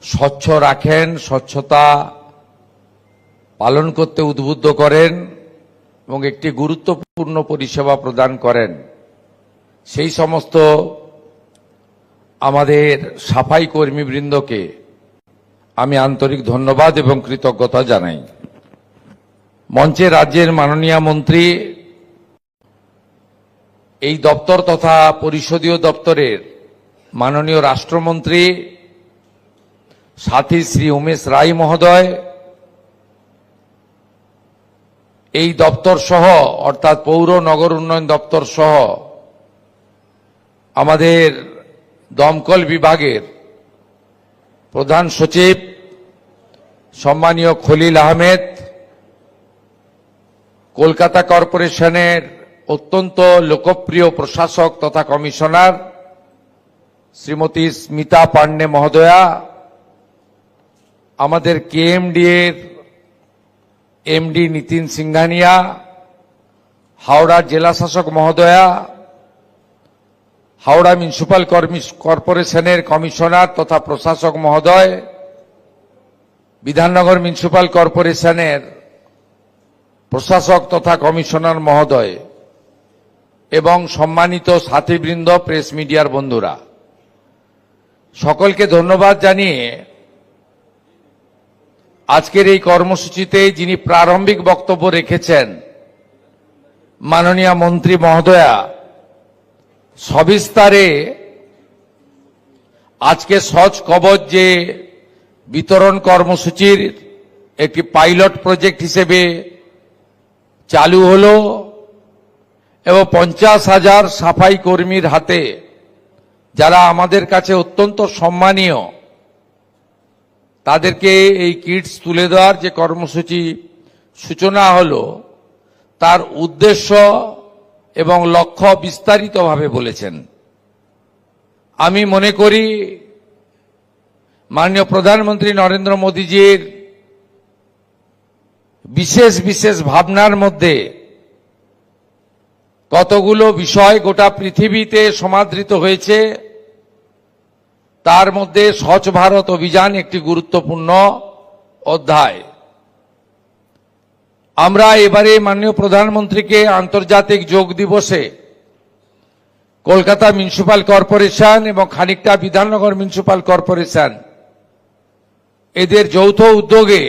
স্বচ্ছ রাখেন, স্বচ্ছতা পালন করতে উদ্বুদ্ধ করেন এবং একটি গুরুত্বপূর্ণ পরিষেবা প্রদান করেন। সেই সমস্ত আমাদের সাফাই কর্মীবৃন্দকে আমি আন্তরিক ধন্যবাদ এবং কৃতজ্ঞতা জানাই। মঞ্চে রাজ্যের মাননীয় মন্ত্রী, এই দপ্তর তথা পরিষদীয় দপ্তরের মাননীয় রাষ্ট্রমন্ত্রী সাথী শ্রী উমেশ রায় মহোদয়, এই দপ্তর সহ অর্থাৎ পৌর নগর উন্নয়ন দপ্তর সহ আমাদের দমকল বিভাগের প্রধান সচিব সম্মানীয় খলিল আহমেদ, কলকাতা কর্পোরেশনের অত্যন্ত লোকপ্রিয় প্রশাসক তথা কমিশনার শ্রীমতী স্মিতা পান্ডে মহোদয়া, আমাদের কেএমডি এর এমডি নিতিন সিংঘানিয়া, হাওড়া জেলা শাসক মহোদয়া, হাওড়া মিউনিসিপাল কর্পোরেশনের কমিশনার তথা প্রশাসক মহোদয়, বিধাননগর মিউনিসিপাল কর্পোরেশনের প্রশাসক তথা কমিশনার মহোদয় এবং সম্মানিত সাথীবৃন্দ, প্রেস মিডিয়ার বন্ধুরা, সকলকে ধন্যবাদ জানিয়ে আজকের এই কর্মসূচিতে যিনি প্রারম্ভিক বক্তব্য রেখেছেন মাননীয় মন্ত্রী মহোদয়া সবিস্তারে আজকে সচ কবচ যে বিতরণ কর্মসূচির একটি পাইলট প্রজেক্ট হিসেবে চালু হলো এবং 50,000 সাফাই কর্মীর হাতে, যারা আমাদের কাছে অত্যন্ত সম্মানীয়, তাদেরকে এই কিটস তুলে দেওয়ার যে কর্মসূচি সূচনা হলো, তার উদ্দেশ্য এবং লক্ষ্য বিস্তারিতভাবে বলেছেন। আমি মনে করি মাননীয় প্রধানমন্ত্রী নরেন্দ্র মোদীজির বিশেষ বিশেষ ভাবনার মধ্যে কতগুলো বিষয় গোটা পৃথিবীতে সমাদৃত হয়েছে, তার মধ্যে স্বচ্ছ ভারত অভিযান একটি গুরুত্বপূর্ণ অধ্যায়। আমরা এবারে মাননীয় প্রধানমন্ত্রীকে আন্তর্জাতিক যোগ দিবসে কলকাতা মিউনিসিপাল কর্পোরেশন এবং খানিকটা বিধাননগর মিউনিসিপাল কর্পোরেশন এদের যৌথ উদ্যোগে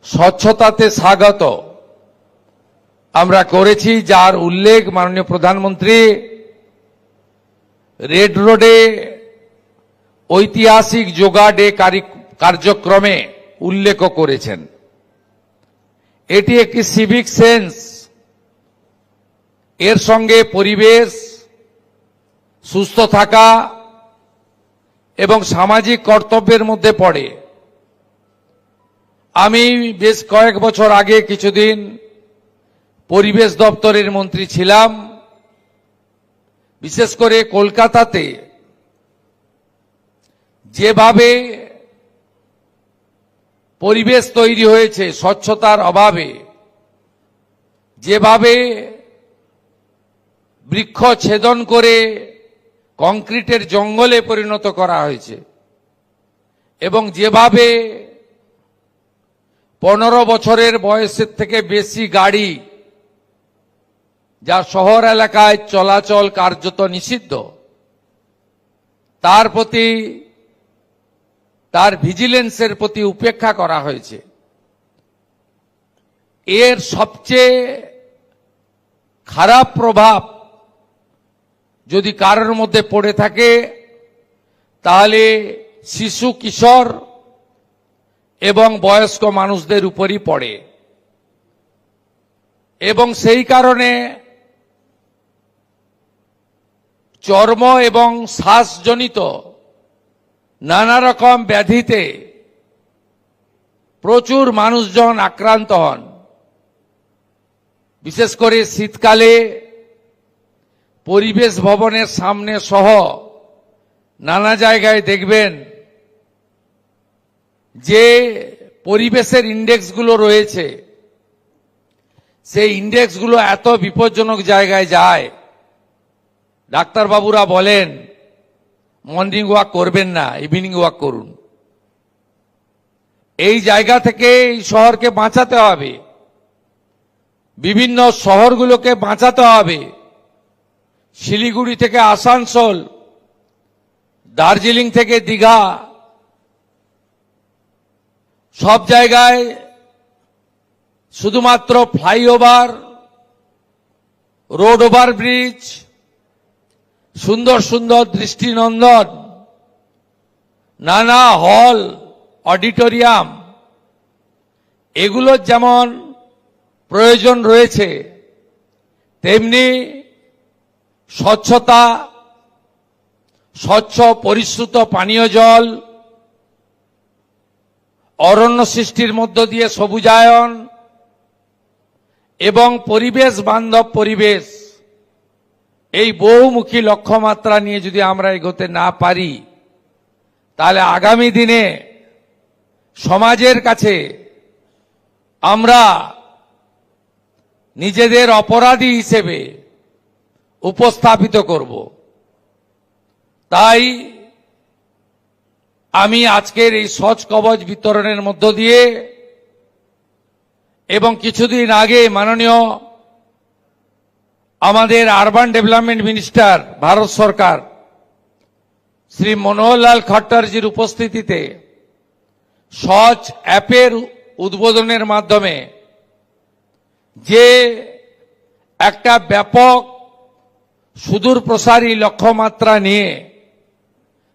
স্বচ্ছতাতে স্বাগত আমরা করেছি, যার উল্লেখ মাননীয় প্রধানমন্ত্রী রেড রোডে ঐতিহাসিক যোগা ডে কার্যক্রমে উল্লেখ করেছেন। এটি একটি সিভিক সেন্স, এর সঙ্গে পরিবেশ, সুস্থ থাকা এবং সামাজিক কর্তব্যের মধ্যে পড়ে। আমি বেশ কয়েক বছর আগে কিছুদিন পরিবেশ দপ্তরের মন্ত্রী ছিলাম। বিশেষ করে কলকাতাতে যেভাবে পরিবেশ তৈরি হয়েছে স্বচ্ছতার অভাবে, যেভাবে বৃক্ষ ছেদন করে কংক্রিটের জঙ্গলে পরিণত করা হয়েছে এবং যেভাবে 15 বছরের বয়সের থেকে বেশি গাড়ি, যা শহর এলাকায় চলাচল কার্যত নিষিদ্ধ, তার প্রতি, তার ভিজিলেন্সের প্রতি উপেক্ষা করা হয়েছে। এর সবচেয়ে খারাপ প্রভাব যদি কারোর মধ্যে পড়ে থাকে তাহলে শিশু, কিশোর এবং বয়স্ক মানুষদের উপরই পড়ে। এবং সেই কারণে চর্ম এবং শ্বাসজনিত নানা রকম ব্যাধিতে প্রচুর মানুষজন আক্রান্ত হন। বিশেষ করে শীতকালে পরিবেশ ভবনের সামনে সহ নানা জায়গায় দেখবেন যে পরিবেশের ইন্ডেক্সগুলো রয়েছে, সেই ইন্ডেক্সগুলো এত বিপজ্জনক জায়গায় যায়, ডাক্তারবাবুরা বলেন মর্নিং ওয়াক করবেন না, ইভিনিং ওয়াক করুন। এই জায়গা থেকে এই শহরকে বাঁচাতে হবে, বিভিন্ন শহরগুলোকে বাঁচাতে হবে। শিলিগুড়ি থেকে আসানসোল, দার্জিলিং থেকে দীঘা, সব জায়গায় শুধুমাত্র ফ্লাইওভার, রোড ওভার ব্রিজ, সুন্দর সুন্দর দৃষ্টিনন্দন নানা হল, অডিটোরিয়াম, এগুলোর যেমন প্রয়োজন রয়েছে, তেমনি স্বচ্ছতা, স্বচ্ছ পরিশ্রুত পানীয় জল, অরণ্য সৃষ্টির মধ্য দিয়ে সবুজায়ন এবং পরিবেশ বান্ধব পরিবেশ, এই বহুমুখী লক্ষ্যমাত্রা নিয়ে যদি আমরা এগোতে না পারি, তাহলে আগামী দিনে সমাজের কাছে আমরা নিজেদের অপরাধী হিসেবে উপস্থাপিত করব। তাই আমি আজকের এই স্বচ্ছ কবচ বিতরণের মধ্য দিয়ে এবং কিছুদিন আগে মাননীয় আমাদের আরবান ডেভেলপমেন্ট মিনিস্টার ভারত সরকার শ্রী মনোহরলাল খট্টরজির উপস্থিতিতে স্বচ্ছ অ্যাপের উদ্বোধনের মাধ্যমে যে একটা ব্যাপক সুদূর প্রসারী লক্ষ্যমাত্রা নিয়ে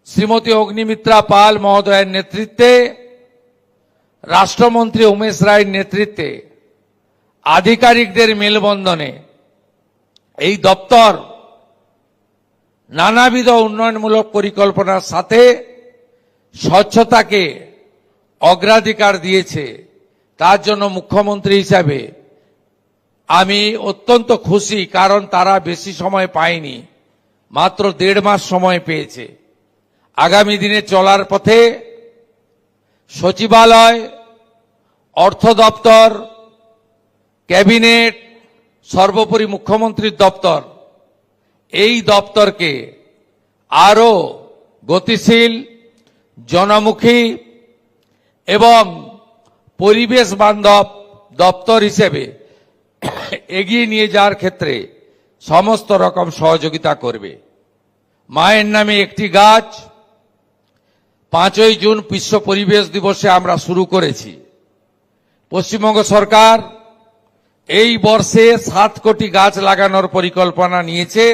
শ্রীমতী অগ্নিমিত্রা পাল মহোদয়ের নেতৃত্বে, রাষ্ট্রমন্ত্রী উমেশ রায়ের নেতৃত্বে, আধিকারিকদের মেলবন্ধনে এই দপ্তর নানাবিধ উন্নয়নমূলক পরিকল্পনার সাথে স্বচ্ছতাকে অগ্রাধিকার দিয়েছে। তার জন্য মুখ্যমন্ত্রী হিসাবে আমি অত্যন্ত খুশি, কারণ তারা বেশি সময় পায়নি, মাত্র 1.5 মাস সময় পেয়েছে। আগামী দিনে চলার পথে সচিবালয়, অর্থ দপ্তর, ক্যাবিনেট, সর্বোপরি মুখ্যমন্ত্রীর দপ্তর, এই দপ্তরকে আরো গতিশীল, জনমুখী এবং পরিবেশ বান্ধব দপ্তর হিসেবে এগিয়ে নিয়ে যাওয়ার ক্ষেত্রে সমস্ত রকম সহযোগিতা করবে। মায়ের নামে একটি গাছ 5ই জুন বিশ্ব পরিবেশ দিবসে আমরা শুরু করেছি। পশ্চিমবঙ্গ সরকার এই বর্ষে 7 কোটি গাছ লাগানোর পরিকল্পনা নিয়েছে,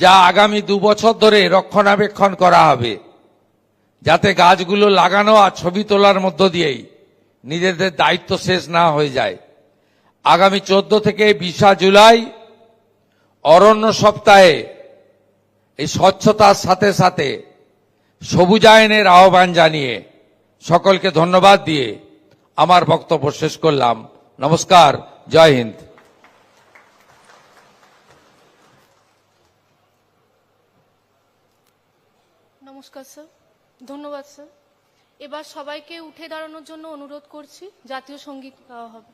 যা আগামী 2 বছর ধরে রক্ষণাবেক্ষণ করা হবে, যাতে গাছগুলো লাগানো আর ছবি তোলার মধ্য দিয়েই নিজেদের দায়িত্ব শেষ না হয়ে যায়। আগামী 14 থেকে 20 জুলাই অরণ্য সপ্তাহে এই স্বচ্ছতার সাথে সাথে সবুজায়নের আহ্বান জানিয়ে সকলকে ধন্যবাদ দিয়ে আমার বক্তব্য শেষ করলাম। নমস্কার, জয় হিন্দ। নমস্কার স্যার, ধন্যবাদ স্যার। এবার সবাইকে উঠে দাঁড়ানোর জন্য অনুরোধ করছি, জাতীয় সঙ্গীত গাওয়া হবে।